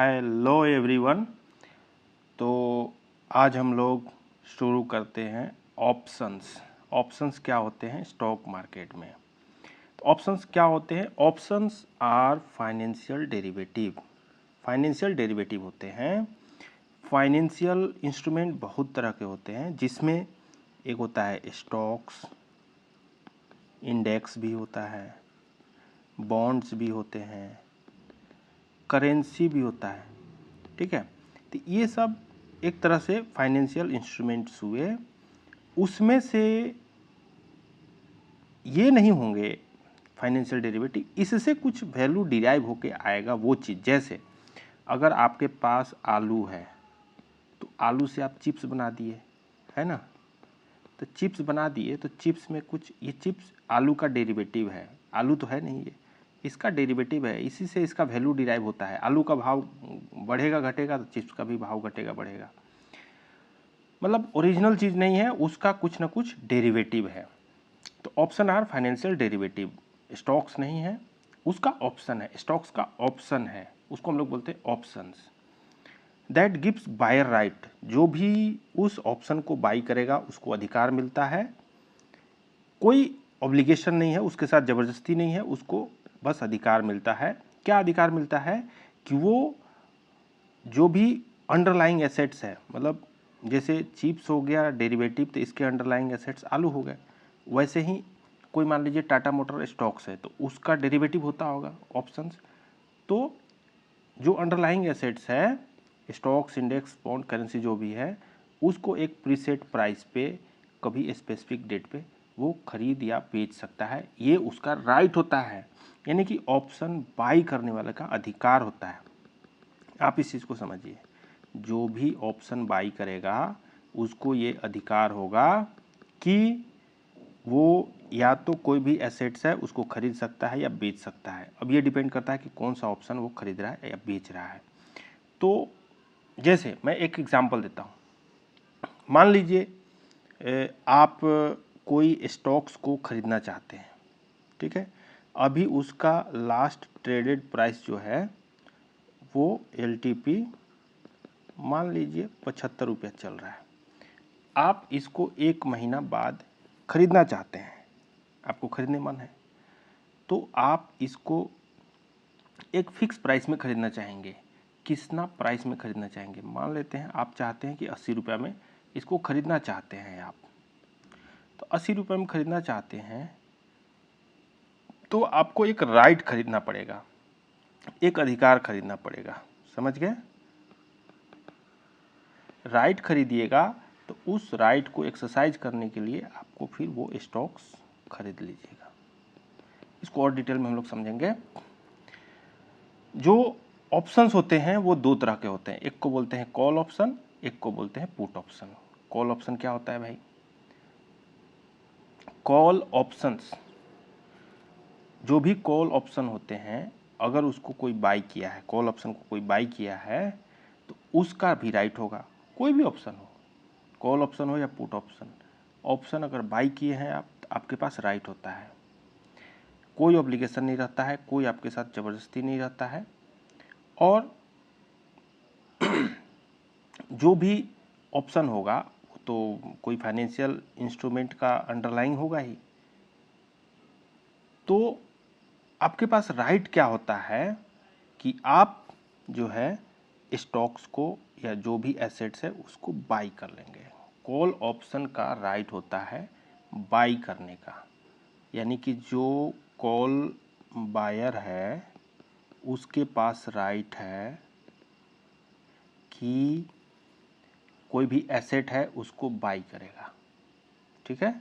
Hello everyone. तो आज हम लोग शुरू करते हैं ऑप्शंस। ऑप्शंस क्या होते हैं स्टॉक मार्केट में? तो ऑप्शंस क्या होते हैं? Options are financial derivative. Financial derivative होते हैं। फाइनेंशियल इंस्ट्रूमेंट बहुत तरह के होते हैं, जिसमें एक होता है स्टॉक्स, इंडेक्स भी होता है, बॉन्ड्स भी होते हैं, करेंसी भी होता है। ठीक है, तो ये सब एक तरह से फाइनेंशियल इंस्ट्रूमेंट्स हुए। उसमें से ये नहीं होंगे फाइनेंशियल डेरिवेटिव, इससे कुछ वैल्यू डिराइव होके आएगा वो चीज़। जैसे अगर आपके पास आलू है तो आलू से आप चिप्स बना दिए, है ना? तो चिप्स बना दिए तो चिप्स में कुछ, ये चिप्स आलू का डेरिवेटिव है, आलू तो है नहीं, ये इसका डेरिवेटिव है, इसी से इसका वैल्यू डिराइव होता है। आलू का भाव बढ़ेगा घटेगा तो चिप्स का भी भाव घटेगा बढ़ेगा। मतलब ओरिजिनल चीज़ नहीं है, उसका कुछ ना कुछ डेरिवेटिव है। तो option are financial derivative. Stocks नहीं है, उसका ऑप्शन है, स्टॉक्स का ऑप्शन है, उसको हम लोग बोलते हैं options. That gives buyer right, जो भी उस ऑप्शन को बाई करेगा उसको अधिकार मिलता है। कोई ऑब्लिगेशन नहीं है, उसके साथ ज़बरदस्ती नहीं है, उसको बस अधिकार मिलता है। क्या अधिकार मिलता है? कि वो जो भी अंडरलाइंग एसेट्स है, मतलब जैसे चिप्स हो गया डेरिवेटिव, तो इसके अंडरलाइंग एसेट्स आलू हो गए। वैसे ही कोई मान लीजिए टाटा मोटर स्टॉक्स है तो उसका डेरिवेटिव होता होगा ऑप्शंस। तो जो अंडरलाइंग एसेट्स है, स्टॉक्स, इंडेक्स, बॉन्ड, करेंसी जो भी है, उसको एक प्रीसेट प्राइस पे कभी स्पेसिफिक डेट पे वो खरीद या बेच सकता है, ये उसका राइट होता है। यानी कि ऑप्शन बाई करने वाले का अधिकार होता है। आप इस चीज़ को समझिए, जो भी ऑप्शन बाई करेगा उसको ये अधिकार होगा कि वो या तो कोई भी एसेट्स है उसको खरीद सकता है या बेच सकता है। अब ये डिपेंड करता है कि कौन सा ऑप्शन वो खरीद रहा है या बेच रहा है। तो जैसे मैं एक एग्जांपल देता हूँ। मान लीजिए आप कोई स्टॉक्स को खरीदना चाहते हैं, ठीक है? अभी उसका लास्ट ट्रेडेड प्राइस जो है वो LTP मान लीजिए 75 रुपया चल रहा है। आप इसको 1 महीना बाद खरीदना चाहते हैं, आपको खरीदने मन है, तो आप इसको एक फिक्स प्राइस में खरीदना चाहेंगे। कितना प्राइस में खरीदना चाहेंगे? मान लेते हैं आप चाहते हैं कि 80 रुपये में इसको खरीदना चाहते हैं आप। तो 80 रुपये में खरीदना चाहते हैं तो आपको एक राइट खरीदना पड़ेगा, एक अधिकार खरीदना पड़ेगा। समझ गए? राइट खरीदिएगा तो उस राइट को एक्सरसाइज करने के लिए आपको फिर वो स्टॉक्स खरीद लीजिएगा। इसको और डिटेल में हम लोग समझेंगे। जो ऑप्शंस होते हैं वो दो तरह के होते हैं, एक को बोलते हैं कॉल ऑप्शन, एक को बोलते हैं पुट ऑप्शन। कॉल ऑप्शन क्या होता है भाई? कॉल ऑप्शंस, जो भी कॉल ऑप्शन होते हैं, अगर उसको कोई बाई किया है, कॉल ऑप्शन को कोई बाई किया है तो उसका भी राइट होगा। कोई भी ऑप्शन हो, कॉल ऑप्शन हो या पुट ऑप्शन, ऑप्शन अगर बाई किए हैं आप तो आपके पास राइट होता है। कोई ऑब्लिगेशन नहीं रहता है, कोई आपके साथ ज़बरदस्ती नहीं रहता है। और जो भी ऑप्शन होगा तो कोई फाइनेंशियल इंस्ट्रूमेंट का अंडरलाइंग होगा ही। तो आपके पास राइट क्या होता है कि आप जो है स्टॉक्स को या जो भी एसेट्स है उसको बाई कर लेंगे। कॉल ऑप्शन का राइट होता है बाई करने का, यानी कि जो कॉल बायर है उसके पास राइट है कि कोई भी एसेट है उसको बाई करेगा। ठीक है,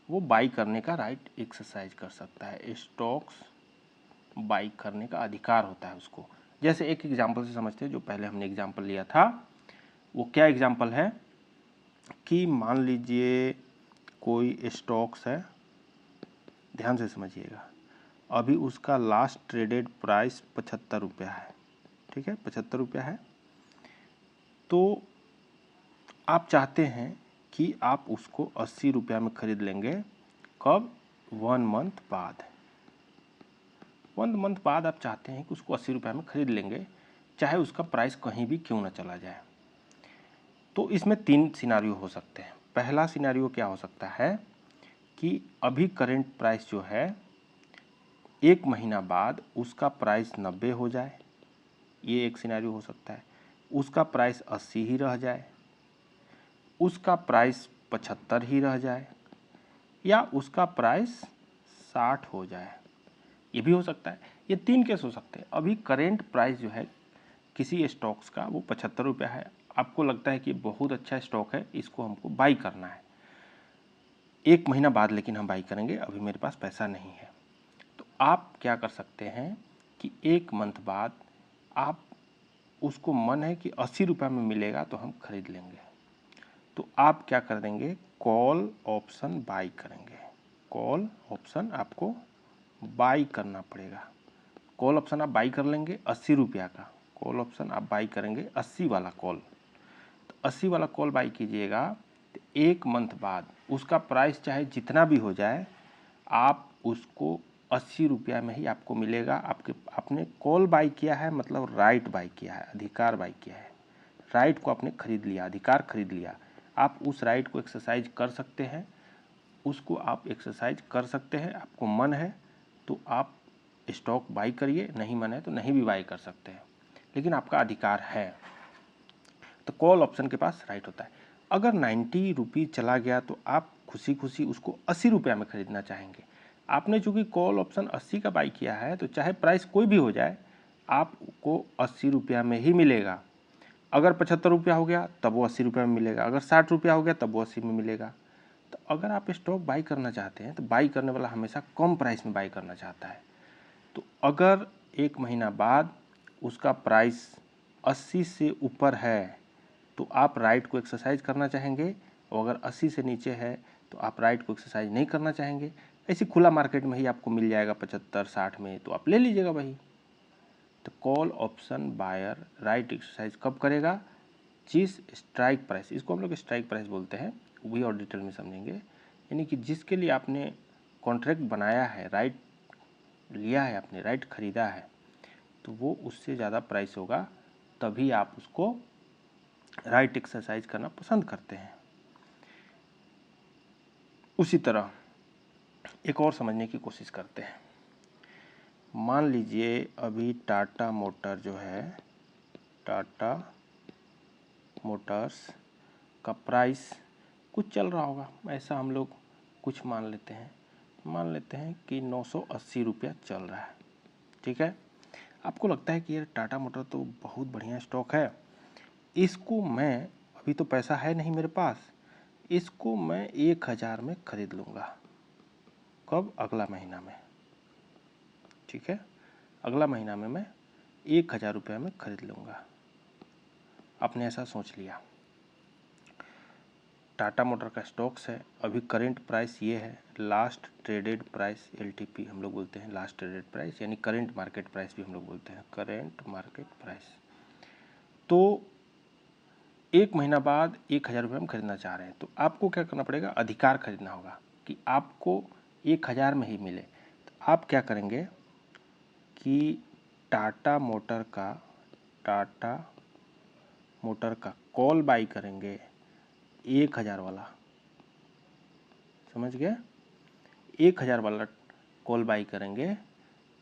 वो बाई करने का राइट एक्सरसाइज कर सकता है, स्टॉक्स बाई करने का अधिकार होता है उसको। जैसे एक एग्जांपल से समझते हैं, जो पहले हमने एग्जांपल लिया था वो क्या एग्जांपल है कि मान लीजिए कोई स्टॉक्स है, ध्यान से समझिएगा, अभी उसका लास्ट ट्रेडेड प्राइस 75 रुपया है। ठीक है, 75 रुपया है। तो आप चाहते हैं कि आप उसको 80 रुपया में खरीद लेंगे। कब? 1 मंथ बाद। 1 मंथ बाद आप चाहते हैं कि उसको 80 रुपये में खरीद लेंगे। चाहे उसका प्राइस कहीं भी क्यों ना चला जाए। तो इसमें 3 सिनारियो हो सकते हैं। पहला सिनारियो क्या हो सकता है कि अभी करंट प्राइस जो है 1 महीना बाद उसका प्राइस 90 हो जाए, ये एक सिनारियो हो सकता है। उसका प्राइस 80 ही रह जाए, उसका प्राइस 75 ही रह जाए, या उसका प्राइस 60 हो जाए, ये भी हो सकता है। ये 3 केस हो सकते हैं। अभी करेंट प्राइस जो है किसी स्टॉक्स का वो 75 रुपया है, आपको लगता है कि बहुत अच्छा स्टॉक है, इसको हमको बाई करना है। 1 महीना बाद लेकिन हम बाई करेंगे, अभी मेरे पास पैसा नहीं है। तो आप क्या कर सकते हैं कि 1 मंथ बाद आप उसको मन है कि 80 रुपये में मिलेगा तो हम खरीद लेंगे, तो आप क्या कर देंगे, कॉल ऑप्शन बाई करेंगे। कॉल ऑप्शन आपको बाई करना पड़ेगा। कॉल ऑप्शन आप बाई कर लेंगे 80 रुपया का, कॉल ऑप्शन आप बाई करेंगे 80 वाला कॉल। तो 80 वाला कॉल बाई कीजिएगा, तो 1 मंथ बाद उसका प्राइस चाहे जितना भी हो जाए, आप उसको 80 रुपया में ही आपको मिलेगा। आपने कॉल बाई किया है, मतलब राइट बाई किया है, अधिकार बाई किया है। राइट को आपने खरीद लिया, अधिकार खरीद लिया। आप उस राइट को एक्सरसाइज कर सकते हैं, उसको आप एक्सरसाइज कर सकते हैं। आपको मन है तो आप स्टॉक बाई करिए, नहीं मन है तो नहीं भी बाई कर सकते हैं, लेकिन आपका अधिकार है। तो कॉल ऑप्शन के पास राइट होता है। अगर 90 रुपये चला गया तो आप खुशी खुशी उसको 80 रुपया में खरीदना चाहेंगे। आपने चूँकि कॉल ऑप्शन 80 का बाई किया है, तो चाहे प्राइस कोई भी हो जाए, आपको 80 रुपया में ही मिलेगा। अगर 75 रुपया हो गया तब वो 80 रुपये में मिलेगा, अगर 60 रुपया हो गया तब वो 80 में मिलेगा। तो अगर आप स्टॉक बाई करना चाहते हैं तो बाई करने वाला हमेशा कम प्राइस में बाई करना चाहता है। तो अगर 1 महीना बाद उसका प्राइस 80 से ऊपर है तो आप राइट को एक्सरसाइज करना चाहेंगे, और अगर 80 से नीचे है तो आप राइट को एक्सरसाइज नहीं करना चाहेंगे। ऐसी खुला मार्केट में ही आपको मिल जाएगा 75-60 में, तो आप ले लीजिएगा वही। तो call option buyer right exercise कब करेगा, जिस स्ट्राइक प्राइस, इसको हम लोग स्ट्राइक प्राइस बोलते हैं, वही और डिटेल में समझेंगे। यानी कि जिसके लिए आपने कॉन्ट्रैक्ट बनाया है, राइट लिया है, आपने राइट खरीदा है, तो वो उससे ज़्यादा प्राइस होगा, तभी आप उसको राइट एक्सरसाइज करना पसंद करते हैं। उसी तरह एक और समझने की कोशिश करते हैं। मान लीजिए अभी टाटा मोटर जो है, टाटा मोटर्स का प्राइस कुछ चल रहा होगा, ऐसा हम लोग कुछ मान लेते हैं कि 980 रुपया चल रहा है, ठीक है। आपको लगता है कि यार टाटा मोटर तो बहुत बढ़िया स्टॉक है, इसको मैं, अभी तो पैसा है नहीं मेरे पास, इसको मैं 1000 में खरीद लूँगा। कब, अगला महीना में, ठीक है, अगला महीना में मैं 1000 रुपये में खरीद लूँगा। आपने ऐसा सोच लिया। टाटा मोटर का स्टॉक्स है, अभी करेंट प्राइस ये है, लास्ट ट्रेडेड प्राइस LTP हम लोग बोलते हैं, लास्ट ट्रेडेड प्राइस, यानी करेंट मार्केट प्राइस भी हम लोग बोलते हैं, करेंट मार्केट प्राइस। तो 1 महीना बाद 1000 रुपये में खरीदना चाह रहे हैं, तो आपको क्या करना पड़ेगा, अधिकार खरीदना होगा कि आपको 1000 में ही मिले। तो आप क्या करेंगे कि टाटा मोटर का कॉल बाई करेंगे 1000 वाला, समझ गए, 1000 वाला कॉल बाई करेंगे,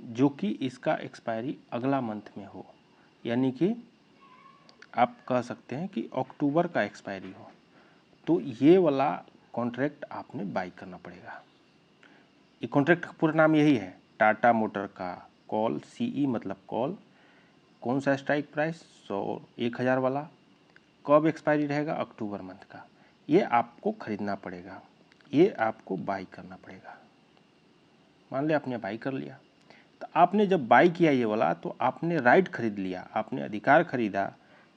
जो कि इसका एक्सपायरी अगला मंथ में हो, यानी कि आप कह सकते हैं कि अक्टूबर का एक्सपायरी हो, तो ये वाला कॉन्ट्रैक्ट आपने बाई करना पड़ेगा। ये कॉन्ट्रैक्ट का पूरा नाम यही है, टाटा मोटर का कॉल, CE मतलब कॉल, कौन सा स्ट्राइक प्राइस, 1000 वाला, कब एक्सपायरी रहेगा, अक्टूबर मंथ का। ये आपको खरीदना पड़ेगा, ये आपको बाई करना पड़ेगा। मान लिया आपने बाई कर लिया, तो आपने जब बाई किया ये वाला, तो आपने राइट खरीद लिया, आपने अधिकार खरीदा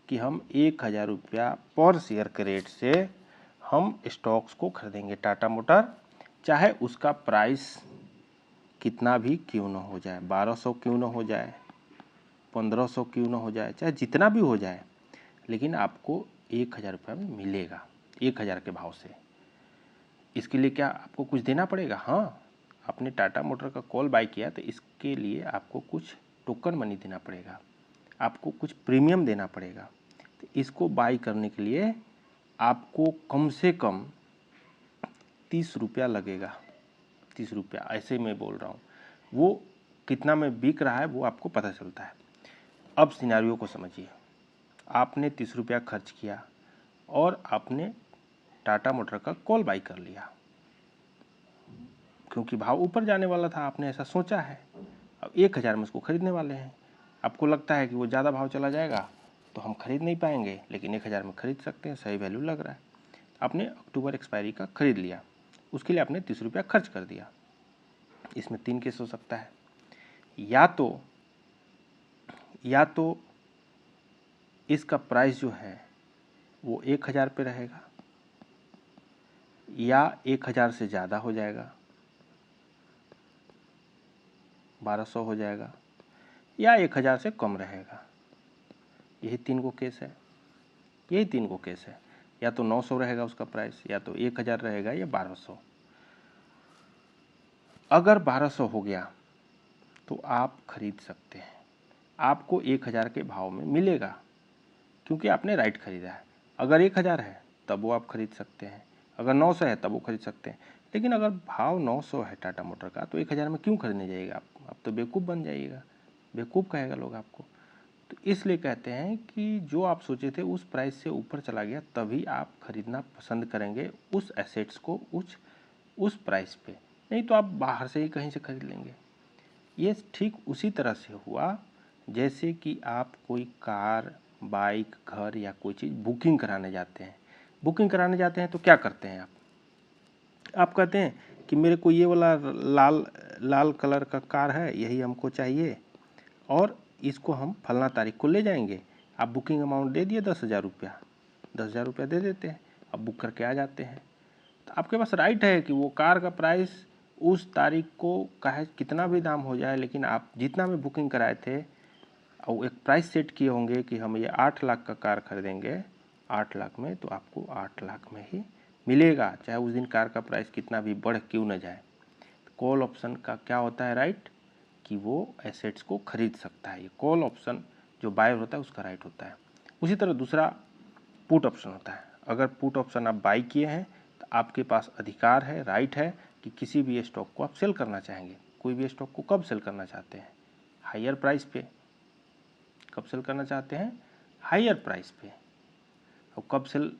कि हम 1000 रुपया पर शेयर के रेट से हम स्टॉक्स को खरीदेंगे टाटा मोटर, चाहे उसका प्राइस कितना भी क्यों न हो जाए, 1200 क्यों न हो जाए, 1500 क्यों न हो जाए, चाहे जितना भी हो जाए, लेकिन आपको 1000 रुपये में मिलेगा, 1000 के भाव से। इसके लिए क्या आपको कुछ देना पड़ेगा, हाँ, आपने टाटा मोटर का कॉल बाई किया तो इसके लिए आपको कुछ टोकन मनी देना पड़ेगा। आपको कुछ प्रीमियम देना पड़ेगा। तो इसको बाई करने के लिए आपको कम से कम 30 रुपया लगेगा। 30 रुपया ऐसे मैं बोल रहा हूँ, वो कितना में बिक रहा है वो आपको पता चलता है। अब सिनेरियो को समझिए, आपने 30 रुपया खर्च किया और आपने टाटा मोटर का कॉल बाई कर लिया, क्योंकि भाव ऊपर जाने वाला था, आपने ऐसा सोचा है। अब 1000 में उसको खरीदने वाले हैं, आपको लगता है कि वो ज़्यादा भाव चला जाएगा तो हम खरीद नहीं पाएंगे, लेकिन 1000 में खरीद सकते हैं, सही वैल्यू लग रहा है। आपने अक्टूबर एक्सपायरी का खरीद लिया, उसके लिए आपने 30 रुपया खर्च कर दिया। इसमें 3 केस हो सकता है, या तो इसका प्राइस जो है वो 1000 पे रहेगा, या 1000 से ज़्यादा हो जाएगा, 1200 हो जाएगा, या 1000 से कम रहेगा। यही 3 को केस है, यही 3 को केस है। या तो 900 रहेगा उसका प्राइस, या तो 1000 रहेगा, या 1200। अगर 1200 हो गया तो आप खरीद सकते हैं, आपको 1000 के भाव में मिलेगा, क्योंकि आपने राइट खरीदा है। अगर 1000 है तब वो आप खरीद सकते हैं, अगर 900 है तब वो खरीद सकते हैं। लेकिन अगर भाव 900 है टाटा मोटर का, तो 1000 में क्यों खरीदने जाइएगा आप तो बेवकूफ़ बन जाइएगा, बेवकूफ़ कहेगा लोग आपको। तो इसलिए कहते हैं कि जो आप सोचे थे उस प्राइस से ऊपर चला गया, तभी आप खरीदना पसंद करेंगे उस एसेट्स को उस प्राइस पे, नहीं तो आप बाहर से ही कहीं से खरीद लेंगे। ये ठीक उसी तरह से हुआ जैसे कि आप कोई कार, बाइक, घर या कोई चीज़ बुकिंग कराने जाते हैं। बुकिंग कराने जाते हैं तो क्या करते हैं आप कहते हैं कि मेरे को ये वाला लाल कलर का कार है, यही हमको चाहिए, और इसको हम फलना तारीख को ले जाएंगे। आप बुकिंग अमाउंट दे दिए 10,000 रुपया, 10,000 रुपया दे देते हैं, अब बुक करके आ जाते हैं। तो आपके पास राइट है कि वो कार का प्राइस उस तारीख को चाहे कितना भी दाम हो जाए, लेकिन आप जितना में बुकिंग कराए थे और एक प्राइस सेट किए होंगे कि हम ये 8 लाख का कार खरीदेंगे 8 लाख में, तो आपको 8 लाख में ही मिलेगा, चाहे उस दिन कार का प्राइस कितना भी बढ़ क्यों न जाए। कॉल ऑप्शन का क्या होता है राइट, कि वो एसेट्स को खरीद सकता है। ये कॉल ऑप्शन जो बायर होता है उसका राइट होता है। उसी तरह दूसरा पुट ऑप्शन होता है। अगर पुट ऑप्शन आप बाई किए हैं तो आपके पास अधिकार है, राइट है कि किसी भी स्टॉक को आप सेल करना चाहेंगे। कोई भी स्टॉक को कब सेल करना चाहते हैं, हायर प्राइस पे। कब सेल करना चाहते हैं, हायर प्राइस पे। और कब सेल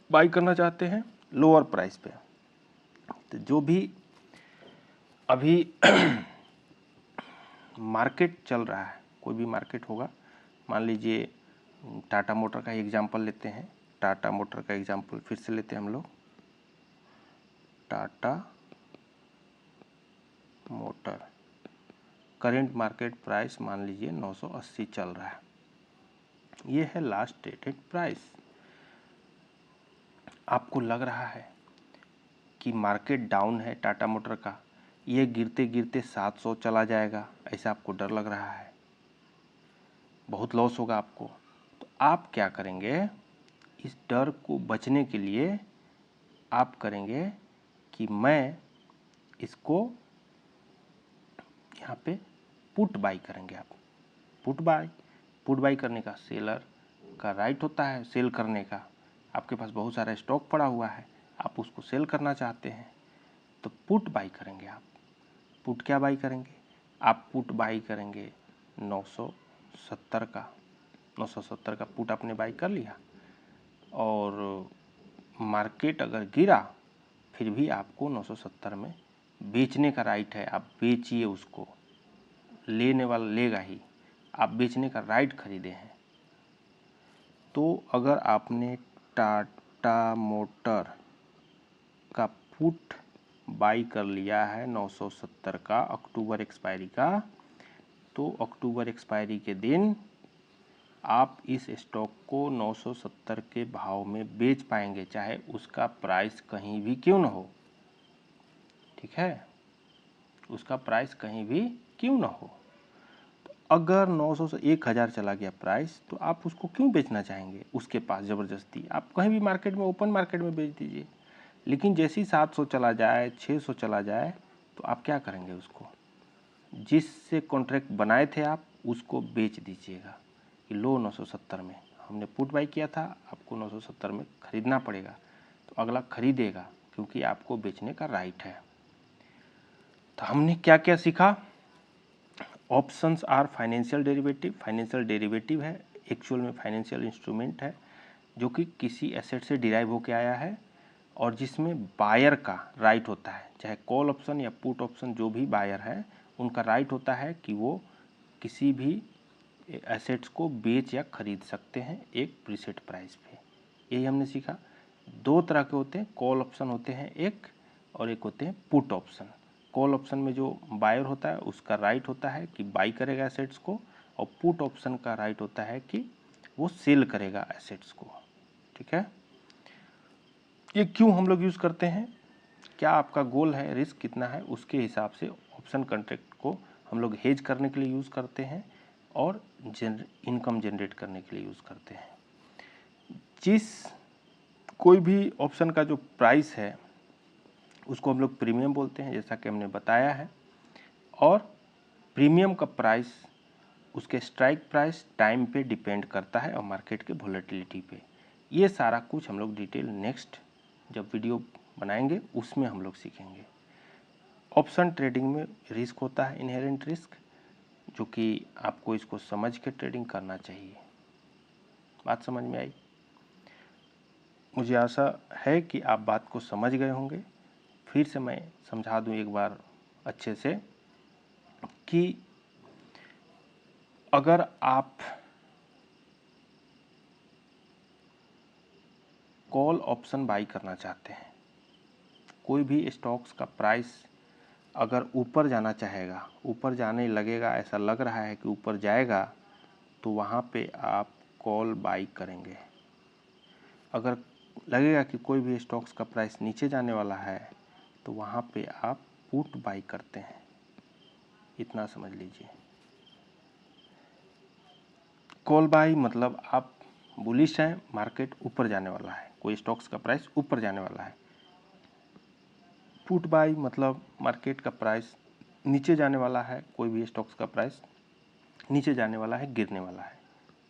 बाई करना चाहते हैं, लोअर प्राइस पे। तो जो भी अभी मार्केट चल रहा है, कोई भी मार्केट होगा, मान लीजिए टाटा मोटर का एग्जांपल लेते हैं। टाटा मोटर का एग्जांपल फिर से लेते हैं हम लोग। Tata motor current market price मान लीजिए 980 चल रहा है, ये है लास्ट डेटेड प्राइस। आपको लग रहा है कि मार्केट डाउन है टाटा मोटर का, ये गिरते गिरते 700 चला जाएगा, ऐसा आपको डर लग रहा है, बहुत लॉस होगा आपको। तो आप क्या करेंगे, इस डर को बचने के लिए आप करेंगे कि मैं इसको यहाँ पे पुट बाई करेंगे। आप पुट बाई करने का सेलर का राइट होता है, सेल करने का। आपके पास बहुत सारा स्टॉक पड़ा हुआ है, आप उसको सेल करना चाहते हैं, तो पुट बाई करेंगे। आप पुट क्या बाई करेंगे, आप पुट बाई करेंगे 970 का। 970 का पुट आपने बाई कर लिया, और मार्केट अगर गिरा फिर भी आपको 970 में बेचने का राइट है। आप बेचिए उसको, लेने वाला लेगा ही, आप बेचने का राइट खरीदे हैं। तो अगर आपने टाटा मोटर का पुट बाई कर लिया है 970 का अक्टूबर एक्सपायरी का, तो अक्टूबर एक्सपायरी के दिन आप इस स्टॉक को 970 के भाव में बेच पाएंगे, चाहे उसका प्राइस कहीं भी क्यों न हो। ठीक है, उसका प्राइस कहीं भी क्यों ना हो। तो अगर 900 से 1000 चला गया प्राइस, तो आप उसको क्यों बेचना चाहेंगे उसके पास ज़बरदस्ती। आप कहीं भी मार्केट में, ओपन मार्केट में बेच दीजिए। लेकिन जैसे ही 700 चला जाए, 600 चला जाए, तो आप क्या करेंगे, उसको जिससे कॉन्ट्रैक्ट बनाए थे आप उसको बेच दीजिएगा। कि लो 970 में हमने पुट बाई किया था, आपको 970 में खरीदना पड़ेगा, तो अगला खरीदेगा क्योंकि आपको बेचने का राइट है। तो हमने क्या क्या सीखा? Options are financial derivative. Financial derivative है, एक्चुअल में फाइनेंशियल इंस्ट्रूमेंट है जो कि किसी एसेट से डिराइव होके आया है और जिसमें बायर का राइट होता है, चाहे कॉल ऑप्शन या पुट ऑप्शन जो भी बायर है उनका राइट होता है कि वो किसी भी एसेट्स को बेच या खरीद सकते हैं एक प्रीसेट प्राइस पे। यही हमने सीखा। दो तरह के होते हैं, कॉल ऑप्शन होते हैं एक, और एक होते हैं पुट ऑप्शन। कॉल ऑप्शन में जो बायर होता है उसका राइट होता है कि बाई करेगा एसेट्स को, और पुट ऑप्शन का राइट होता है कि वो सेल करेगा एसेट्स को। ठीक है, ये क्यों हम लोग यूज़ करते हैं? क्या आपका गोल है, रिस्क कितना है, उसके हिसाब से ऑप्शन कॉन्ट्रैक्ट को हम लोग हेज करने के लिए यूज़ करते हैं और इनकम जनरेट करने के लिए यूज़ करते हैं। जिस कोई भी ऑप्शन का जो प्राइस है उसको हम लोग प्रीमियम बोलते हैं, जैसा कि हमने बताया है। और प्रीमियम का प्राइस उसके स्ट्राइक प्राइस टाइम पे डिपेंड करता है और मार्केट के वोलेटिलिटी पे। ये सारा कुछ हम लोग डिटेल नेक्स्ट जब वीडियो बनाएंगे उसमें हम लोग सीखेंगे। ऑप्शन ट्रेडिंग में रिस्क होता है, इनहेरेंट रिस्क, जो कि आपको इसको समझ के ट्रेडिंग करना चाहिए। बात समझ में आई? मुझे आशा है कि आप बात को समझ गए होंगे। फिर से मैं समझा दूं एक बार अच्छे से कि अगर आप कॉल ऑप्शन बाई करना चाहते हैं, कोई भी स्टॉक्स का प्राइस अगर ऊपर जाना चाहेगा, ऊपर जाने लगेगा, ऐसा लग रहा है कि ऊपर जाएगा, तो वहाँ पे आप कॉल बाई करेंगे। अगर लगेगा कि कोई भी स्टॉक्स का प्राइस नीचे जाने वाला है तो वहाँ पे आप पुट बाई करते हैं। इतना समझ लीजिए। कॉल बाई मतलब आप बुलिश हैं, मार्केट ऊपर जाने वाला है, कोई स्टॉक्स का प्राइस ऊपर जाने वाला है। पुट बाई मतलब मार्केट का प्राइस नीचे जाने वाला है, कोई भी स्टॉक्स का प्राइस नीचे जाने वाला है, गिरने वाला है।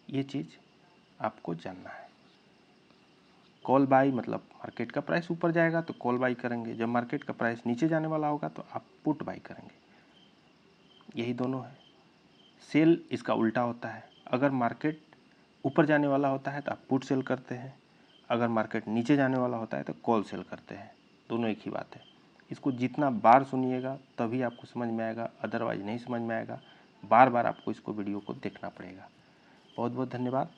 ये चीज़ आपको जानना है। कॉल बाई मतलब मार्केट का प्राइस ऊपर जाएगा तो कॉल बाई करेंगे, जब मार्केट का प्राइस नीचे जाने वाला होगा तो आप पुट बाई करेंगे। यही दोनों है। सेल इसका उल्टा होता है, अगर मार्केट ऊपर जाने वाला होता है तो आप पुट सेल करते हैं, अगर मार्केट नीचे जाने वाला होता है तो कॉल सेल करते हैं। दोनों एक ही बात है। इसको जितना बार सुनिएगा तभी आपको समझ में आएगा, अदरवाइज नहीं समझ में आएगा। बार बार आपको इसको वीडियो को देखना पड़ेगा। बहुत बहुत धन्यवाद।